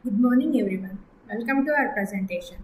Good morning, everyone. Welcome to our presentation.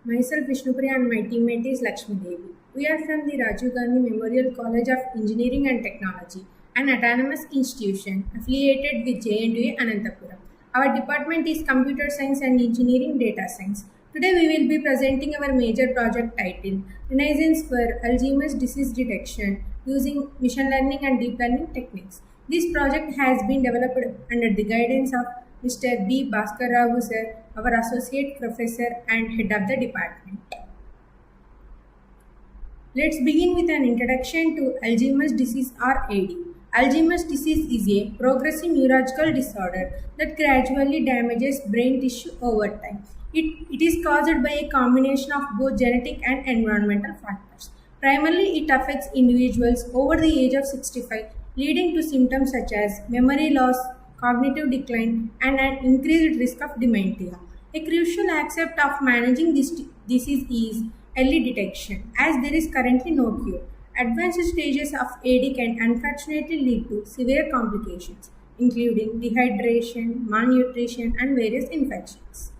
Myself Vishnupriya and my teammate is Lakshmi Devi. We are from the Rajiv Gandhi Memorial College of Engineering and Technology, an autonomous institution affiliated with JNDU Anantapuram. Our department is Computer Science and Engineering Data Science. Today we will be presenting our major project titled Renaissance for Alzheimer's Disease Detection using Machine Learning and Deep Learning Techniques. This project has been developed under the guidance of Mr. B. Bhaskar Rao sir, our associate professor and head of the department. Let's begin with an introduction to Alzheimer's disease or AD. Alzheimer's disease is a progressive neurological disorder that gradually damages brain tissue over time. It is caused by a combination of both genetic and environmental factors. Primarily, it affects individuals over the age of 65, leading to symptoms such as memory loss, cognitive decline, and an increased risk of dementia. A crucial aspect of managing this disease is early detection, as there is currently no cure. Advanced stages of AD can unfortunately lead to severe complications, including dehydration, malnutrition, and various infections.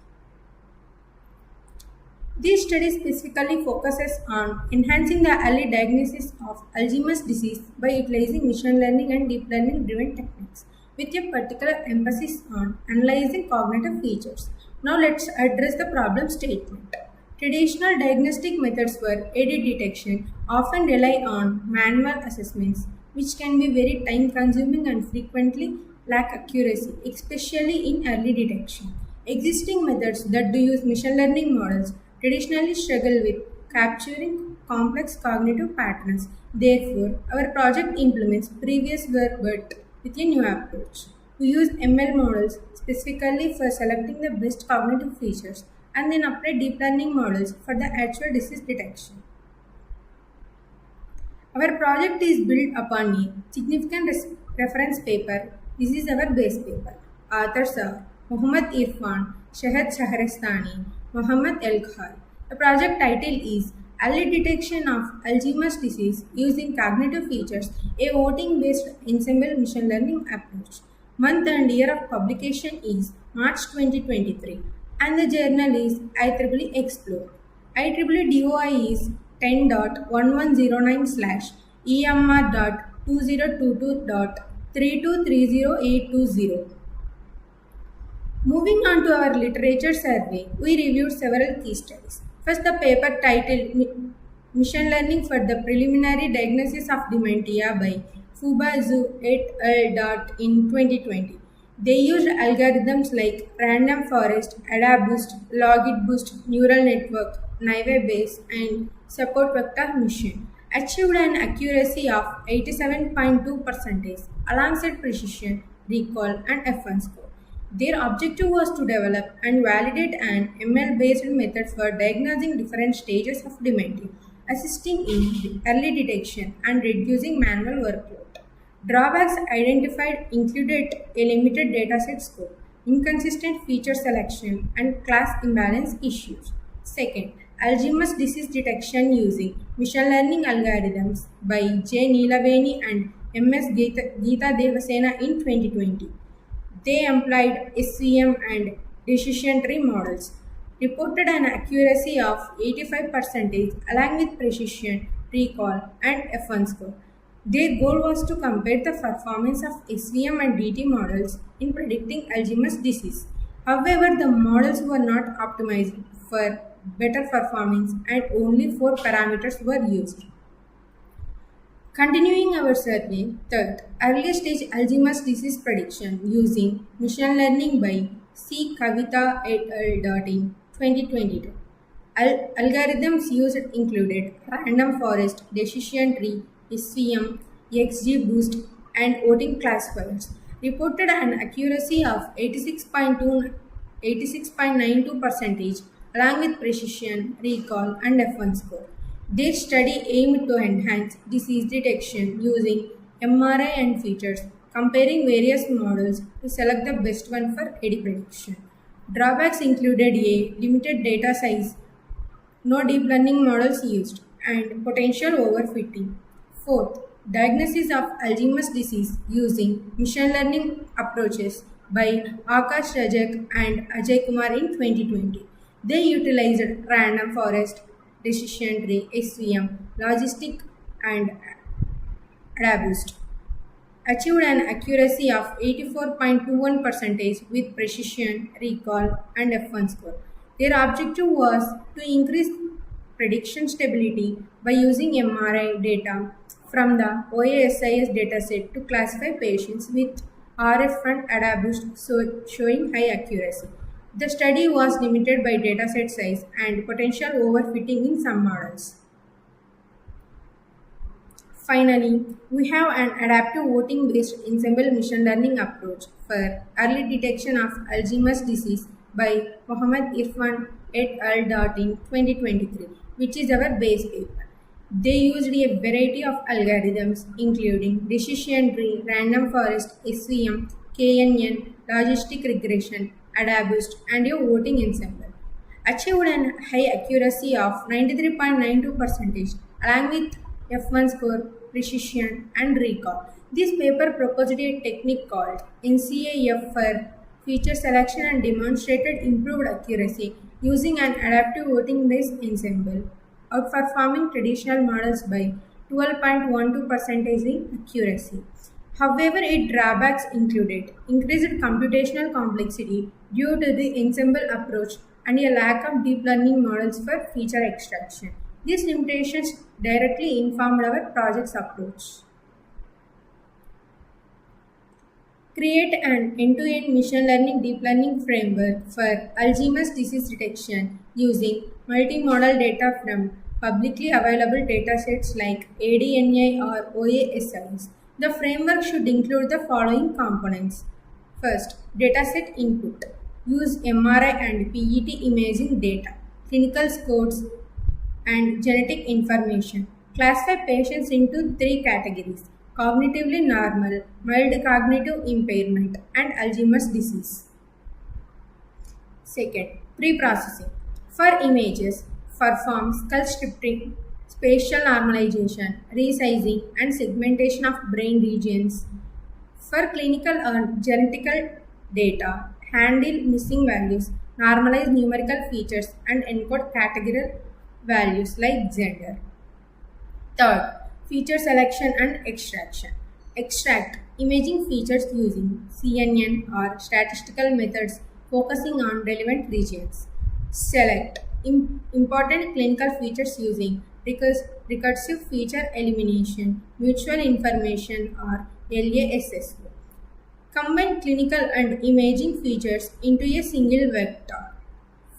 This study specifically focuses on enhancing the early diagnosis of Alzheimer's disease by utilizing machine learning and deep learning driven techniques, with a particular emphasis on analyzing cognitive features. Now let's address the problem statement. Traditional diagnostic methods for AD detection often rely on manual assessments, which can be very time consuming and frequently lack accuracy, especially in early detection. Existing methods that do use machine learning models traditionally struggle with capturing complex cognitive patterns. Therefore, our project implements previous work but with a new approach. We use ML models specifically for selecting the best cognitive features and then apply deep learning models for the actual disease detection. Our project is built upon a significant reference paper. This is our base paper. Authors are Muhammad Irfan, Shahid Shahristani, Muhammad El Khar. The project title is Early Detection of Alzheimer's Disease Using Cognitive Features, a voting-based ensemble machine learning approach. Month and year of publication is March 2023 and the journal is IEEE Explore. IEEE DOI is 10.1109/EMR.2022.3230820. Moving on to our literature survey, we reviewed several key studies. First, the paper titled Machine Learning for the Preliminary Diagnosis of Dementia by Fuba Zhu et al. In 2020. They used algorithms like random forest, AdaBoost, LogitBoost, neural network, Naive Bayes, and support vector machine. Achieved an accuracy of 87.2% alongside precision, recall, and F1 score. Their objective was to develop and validate an ML-based method for diagnosing different stages of dementia, assisting in early detection and reducing manual workload. Drawbacks identified included a limited dataset scope, inconsistent feature selection, and class imbalance issues. Second, Alzheimer's disease detection using machine learning algorithms by J. Neelaveni and M.S. Geeta Devasena in 2020. They employed SVM and decision tree models, reported an accuracy of 85% along with precision, recall, and F1 score. Their goal was to compare the performance of SVM and DT models in predicting Alzheimer's disease. However, the models were not optimized for better performance and only 4 parameters were used. Continuing our survey, third, early stage Alzheimer's disease prediction using machine learning by C. Kavita et al. In 2022. Algorithms used included random forest, decision tree, SVM, XGBoost, and voting classifiers. Reported an accuracy of 86.92% along with precision, recall, and F1 score. Their study aimed to enhance disease detection using MRI and features, comparing various models to select the best one for AD prediction. Drawbacks included a limited data size, no deep learning models used, and potential overfitting. Fourth, diagnosis of Alzheimer's disease using machine learning approaches by Akash Rajak and Ajay Kumar in 2020. They utilized random forest, decision tree, SVM, logistic, and database achieved an accuracy of 84.21% with precision, recall, and F1 score. Their objective was to increase prediction stability by using MRI data from the OASIS dataset to classify patients with RF and ADA-boost showing high accuracy. The study was limited by dataset size and potential overfitting in some models. Finally, we have an adaptive voting based ensemble machine learning approach for early detection of Alzheimer's disease by Mohammad Irfan et al. In 2023, which is our base paper. They used a variety of algorithms including decision tree, random forest, SVM, KNN, logistic regression, ADA-boost, and a voting ensemble. Achieved an high accuracy of 93.92% along with F1 score, precision, and recall. This paper proposed a technique called NCAF for feature selection and demonstrated improved accuracy using an adaptive voting based ensemble, outperforming traditional models by 12.12% in accuracy. However, its drawbacks included increased computational complexity due to the ensemble approach and a lack of deep learning models for feature extraction. These limitations directly informed our project's approach. Create an end-to-end machine learning deep learning framework for Alzheimer's disease detection using multimodal data from publicly available datasets like ADNI or OASIS. The framework should include the following components. First, dataset input. Use MRI and PET imaging data, clinical scores, and genetic information. Classify patients into three categories: cognitively normal, mild cognitive impairment, and Alzheimer's disease. Second, pre-processing. For images, perform skull stripping, spatial normalization, resizing, and segmentation of brain regions. For clinical or genetical data, handle missing values, normalize numerical features, and encode categorical values like gender. Third, feature selection and extraction. Extract imaging features using CNN or statistical methods focusing on relevant regions. Select important clinical features using recursive feature elimination, mutual information, or LASSO. Combine clinical and imaging features into a single vector.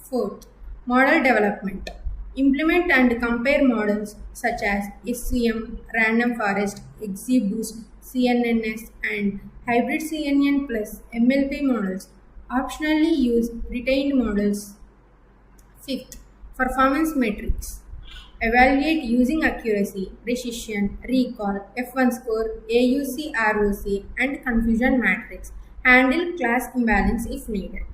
Fourth, model development. Implement and compare models such as SVM, random forest, XGBoost, CNNS, and hybrid CNN plus MLP models. Optionally use retained models. Fifth, performance metrics. Evaluate using accuracy, precision, recall, F1 score, AUC, ROC, and confusion matrix. Handle class imbalance if needed.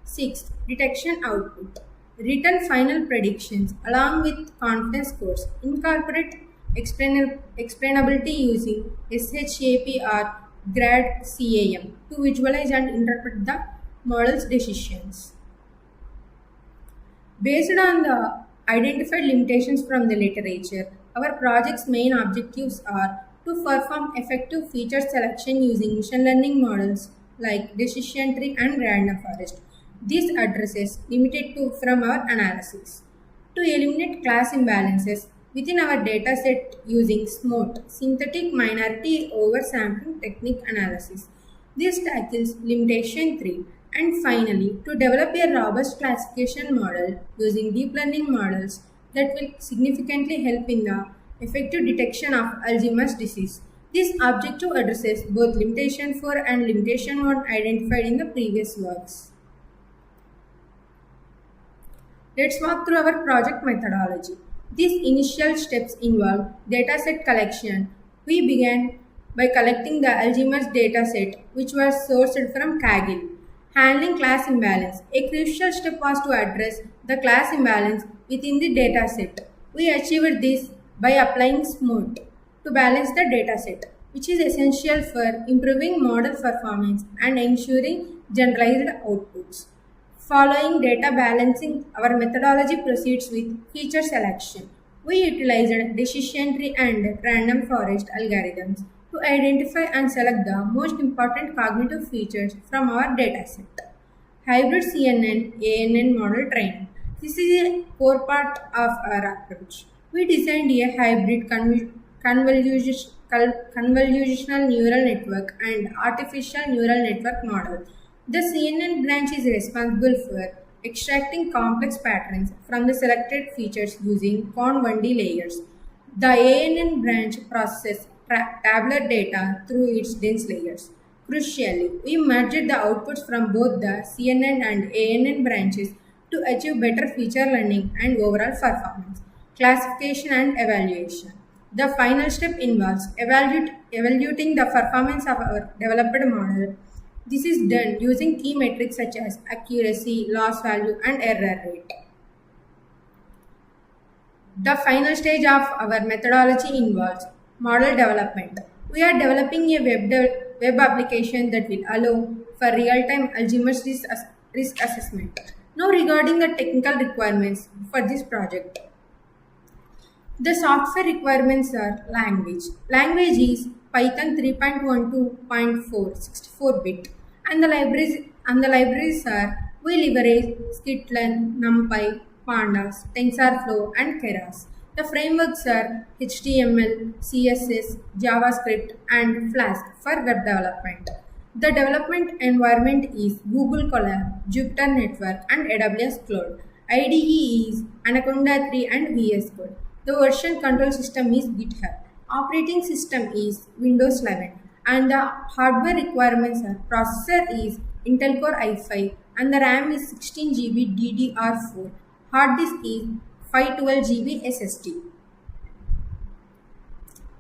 Sixth, detection output. Return final predictions along with confidence scores. Incorporate explainability using SHAP or GRAD CAM to visualize and interpret the model's decisions. Based on the identified limitations from the literature, our project's main objectives are to perform effective feature selection using machine learning models like decision tree and random forest. This addresses limited to from our analysis. To eliminate class imbalances within our dataset using SMOT, synthetic minority oversampling technique analysis. This tackles limitation 3. And finally, to develop a robust classification model using deep learning models that will significantly help in the effective detection of Alzheimer's disease. This objective addresses both limitation 4 and limitation 1 identified in the previous works. Let's walk through our project methodology. These initial steps involve dataset collection. We began by collecting the Alzheimer's dataset, which was sourced from Kaggle. Handling class imbalance. A crucial step was to address the class imbalance within the dataset. We achieved this by applying SMOT to balance the dataset, which is essential for improving model performance and ensuring generalized outputs. Following data balancing, our methodology proceeds with feature selection. We utilized decision tree and random forest algorithms to identify and select the most important cognitive features from our dataset. Hybrid CNN ANN model training. This is a core part of our approach. We designed a hybrid convolutional neural network and artificial neural network model. The CNN branch is responsible for extracting complex patterns from the selected features using Con1D layers. The ANN branch processes tabular data through its dense layers. Crucially, we merged the outputs from both the CNN and ANN branches to achieve better feature learning and overall performance, classification and evaluation. The final step involves evaluating the performance of our developed model. This is done using key metrics such as accuracy, loss value, and error rate. The final stage of our methodology involves model development. We are developing a web application that will allow for real-time Alzheimer's risk assessment. Now regarding the technical requirements for this project. The software requirements are language. Language is Python 3.12.4 64-bit and the libraries are we leverage Skitlearn, NumPy, Pandas, TensorFlow and Keras. The frameworks are HTML, CSS, JavaScript and Flask for web development. The development environment is Google Colab, Jupyter Network and AWS Cloud. IDE is Anaconda 3 and VS Code. The version control system is GitHub. Operating system is Windows 11 and the hardware requirements are processor is Intel Core i5 and the RAM is 16 GB DDR4. Hard disk is 512 GB SSD.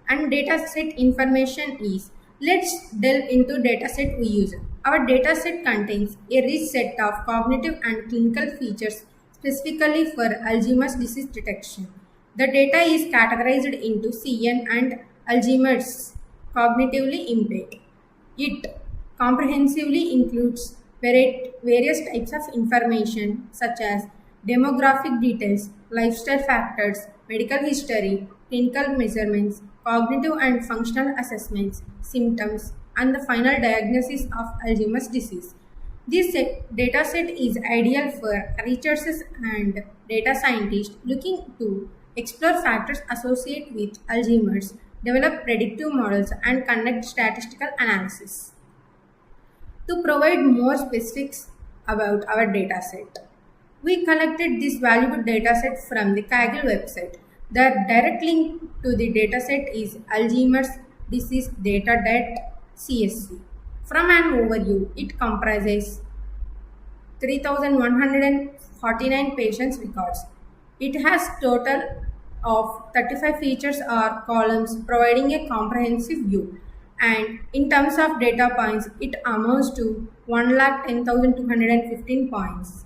And dataset information is, let's delve into dataset we use. Our dataset contains a rich set of cognitive and clinical features specifically for Alzheimer's disease detection. The data is categorized into CN and Alzheimer's cognitively impaired. It comprehensively includes various types of information such as demographic details, lifestyle factors, medical history, clinical measurements, cognitive and functional assessments, symptoms, and the final diagnosis of Alzheimer's disease. This dataset is ideal for researchers and data scientists looking to explore factors associated with Alzheimer's, develop predictive models, and conduct statistical analysis. To provide more specifics about our dataset, we collected this valuable dataset from the Kaggle website. The direct link to the dataset is Alzheimer's disease data.csv. From an overview, it comprises 3,149 patients' records. It has total of 35 features or columns providing a comprehensive view. And in terms of data points, it amounts to 1,10,215 points.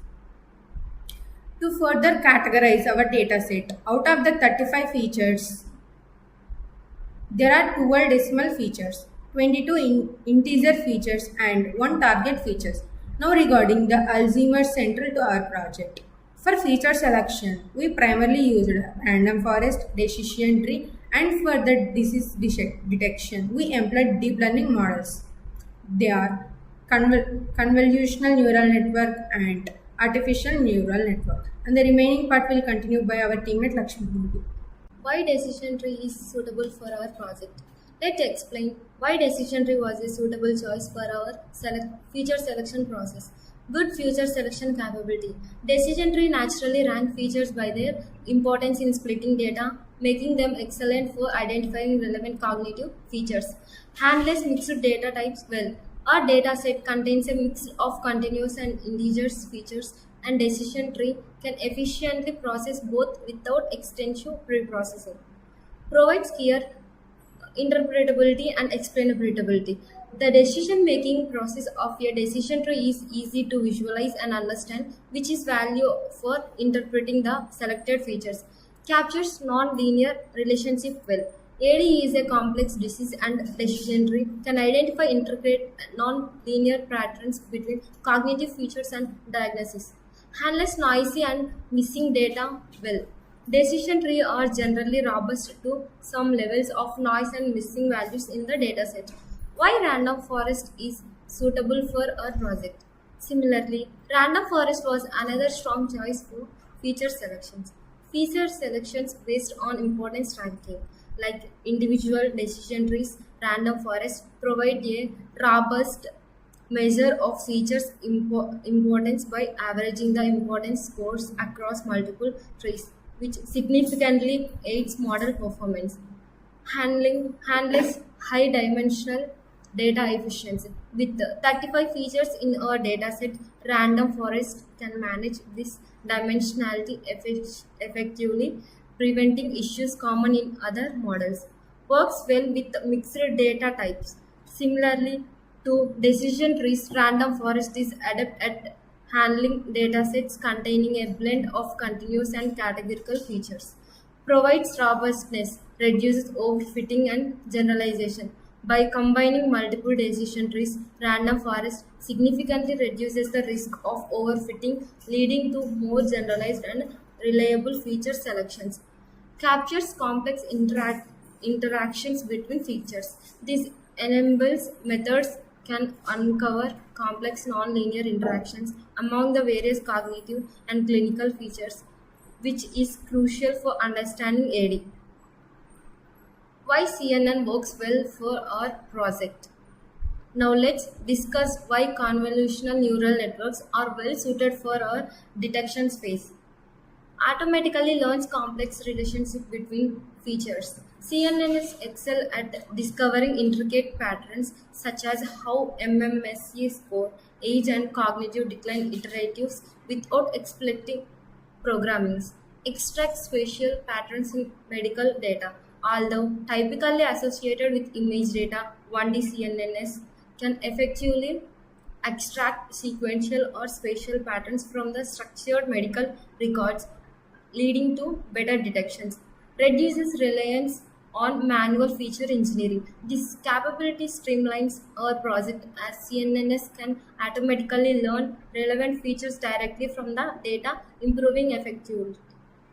To further categorize our dataset, out of the 35 features, there are 12 decimal features, 22 integer features and 1 target features. Now regarding the Alzheimer's central to our project. For feature selection, we primarily used random forest, decision tree, and for the disease detection, we employed deep learning models. They are convolutional neural network and artificial neural network. And the remaining part will continue by our teammate Lakshmi. Why decision tree is suitable for our project? Let's explain why decision tree was a suitable choice for our feature selection process. Good feature selection capability. Decision tree naturally rank features by their importance in splitting data, making them excellent for identifying relevant cognitive features. Handles mixed data types well. Our dataset contains a mix of continuous and integers features, and decision tree can efficiently process both without extensive preprocessing. Provides clear interpretability and explainability. The decision-making process of a decision tree is easy to visualize and understand, which is value for interpreting the selected features. Captures non-linear relationship well. AD is a complex disease and decision tree can identify intricate non-linear patterns between cognitive features and diagnosis. Handles noisy and missing data well. Decision tree are generally robust to some levels of noise and missing values in the dataset. Why random forest is suitable for our project? Similarly, random forest was another strong choice for feature selections. Feature selections based on importance ranking, like individual decision trees, random forest, provide a robust measure of features importance by averaging the importance scores across multiple trees, which significantly aids model performance. Handles high dimensional data efficiency. With 35 features in a dataset, random forest can manage this dimensionality effectively, preventing issues common in other models. Works well with mixed data types. Similarly to decision trees, random forest is adept at handling datasets containing a blend of continuous and categorical features. Provides robustness, reduces overfitting and generalization. By combining multiple decision trees, random forest significantly reduces the risk of overfitting, leading to more generalized and reliable feature selections. Captures complex interactions between features. This enables methods can uncover complex nonlinear interactions among the various cognitive and clinical features, which is crucial for understanding AD. Why CNN works well for our project. Now let's discuss why convolutional neural networks are well suited for our detection space. Automatically learns complex relationship between features. CNNs excel at discovering intricate patterns such as how MMSE score, age and cognitive decline iteratives without explicit programmings. Extract spatial patterns in medical data. Although typically associated with image data, 1D CNNs can effectively extract sequential or spatial patterns from the structured medical records, leading to better detections. Reduces reliance on manual feature engineering. This capability streamlines our project as CNNs can automatically learn relevant features directly from the data, improving effectively.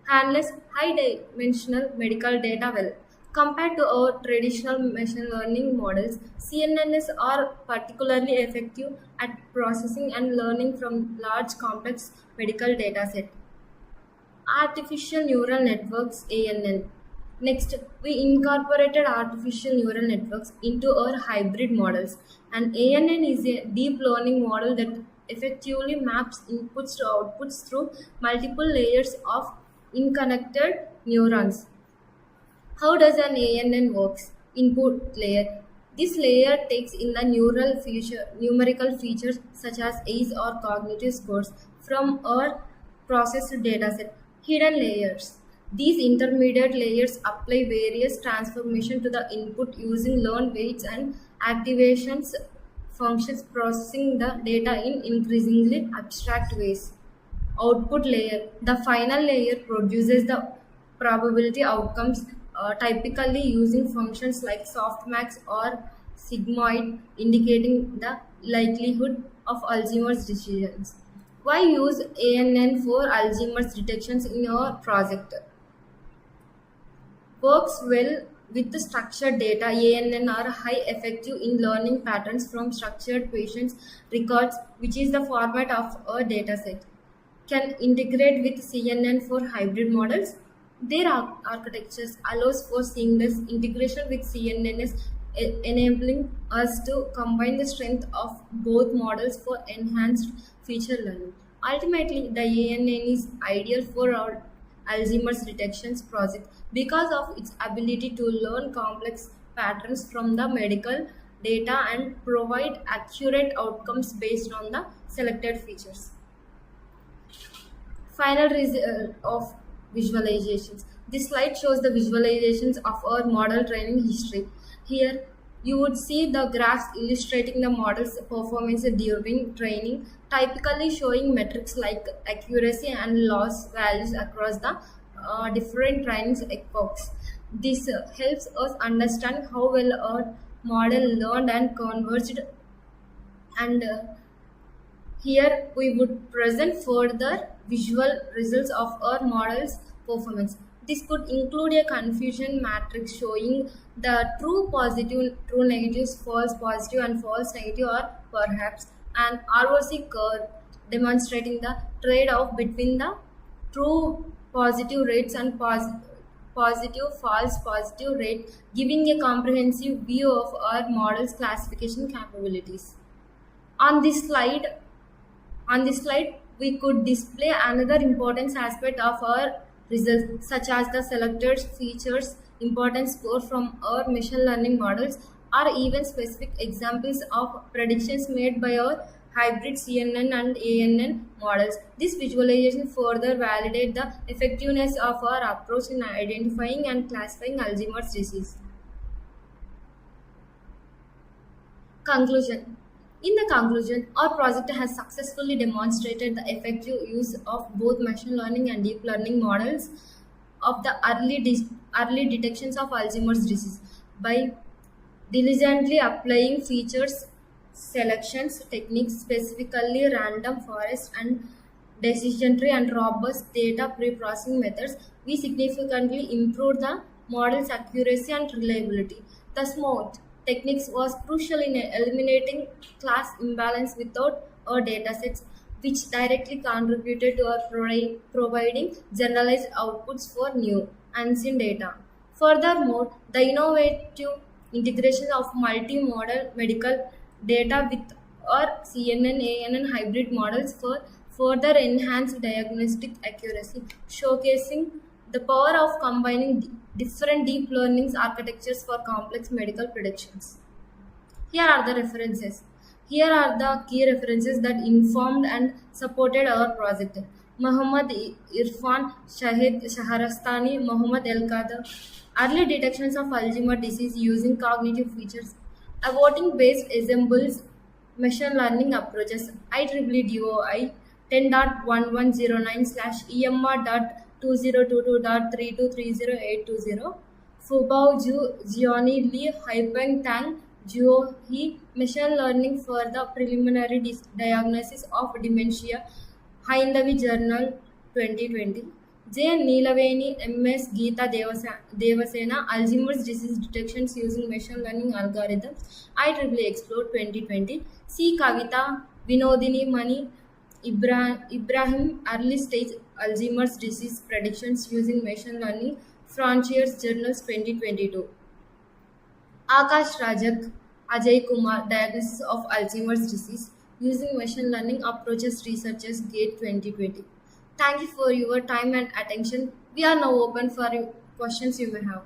Handles high dimensional medical data well. Compared to our traditional machine learning models, CNNs are particularly effective at processing and learning from large complex medical datasets. Artificial neural networks ANN. Next, we incorporated artificial neural networks into our hybrid models. An ANN is a deep learning model that effectively maps inputs to outputs through multiple layers of interconnected neurons. How does an ANN works? Input layer. This layer takes in the numerical features such as age or cognitive scores from our processed dataset. Hidden layers. These intermediate layers apply various transformations to the input using learned weights and activations functions, processing the data in increasingly abstract ways. Output layer. The final layer produces the probability outcomes, typically using functions like softmax or sigmoid, indicating the likelihood of Alzheimer's decisions. Why use ANN for Alzheimer's detections in your project? Works well with the structured data. ANN are high effective in learning patterns from structured patients records, which is the format of a dataset. Can integrate with CNN for hybrid models. Their architectures allows for seamless integration with CNNs, enabling us to combine the strength of both models for enhanced feature learning. Ultimately, the ANN is ideal for our Alzheimer's detections project because of its ability to learn complex patterns from the medical data and provide accurate outcomes based on the selected features. Final result of visualizations. This slide shows the visualizations of our model training history. Here you would see the graphs illustrating the model's performance during training, typically showing metrics like accuracy and loss values across the different training epochs. This helps us understand how well our model learned and converged, and here we would present further visual results of our model's performance. This could include a confusion matrix showing the true positive, true negatives, false positive, and false negative, or perhaps an ROC curve demonstrating the trade-off between the true positive rates and positive false positive rate, giving a comprehensive view of our model's classification capabilities. On this slide, we could display another important aspect of our results, such as the selected features, important score from our machine learning models, or even specific examples of predictions made by our hybrid CNN and ANN models. This visualization further validates the effectiveness of our approach in identifying and classifying Alzheimer's disease. Conclusion. In the conclusion, our project has successfully demonstrated the effective use of both machine learning and deep learning models of the early detections of Alzheimer's disease by diligently applying features selections techniques, specifically random forest and decision tree and robust data pre-processing methods. We significantly improved the model's accuracy and reliability. The SMART techniques was crucial in eliminating class imbalance without our datasets, which directly contributed to our providing generalized outputs for new unseen data. Furthermore, the innovative integration of multimodal medical data with our CNN ANN hybrid models for further enhanced diagnostic accuracy, showcasing the power of combining different deep learning architectures for complex medical predictions. Here are the references. Here are the key references that informed and supported our project. Muhammad Irfan Shahid Shaharastani, Muhammad El Qadar. Early detections of Alzheimer's disease using cognitive features. Avoiding based assembles machine learning approaches. IEEE DOI 10.1109/EMR.2022.3230820. Fubao Zhu Zioni Li Haipeng Tang Juo He Machine Learning for the Preliminary Diagnosis of Dementia, Haindavi Journal 2020. J. Neelaveni, M.S. Geeta Devasena, Alzheimer's disease detections using machine learning algorithms, IEEE Explore 2020. C. Kavita Vinodini Mani Ibrahim, Early Stage Alzheimer's disease predictions using machine learning, Frontiers Journals 2022. Akash Rajak, Ajay Kumar, Diagnosis of Alzheimer's disease using machine learning approaches, Researchers Gate 2020. Thank you for your time and attention. We are now open for questions you may have.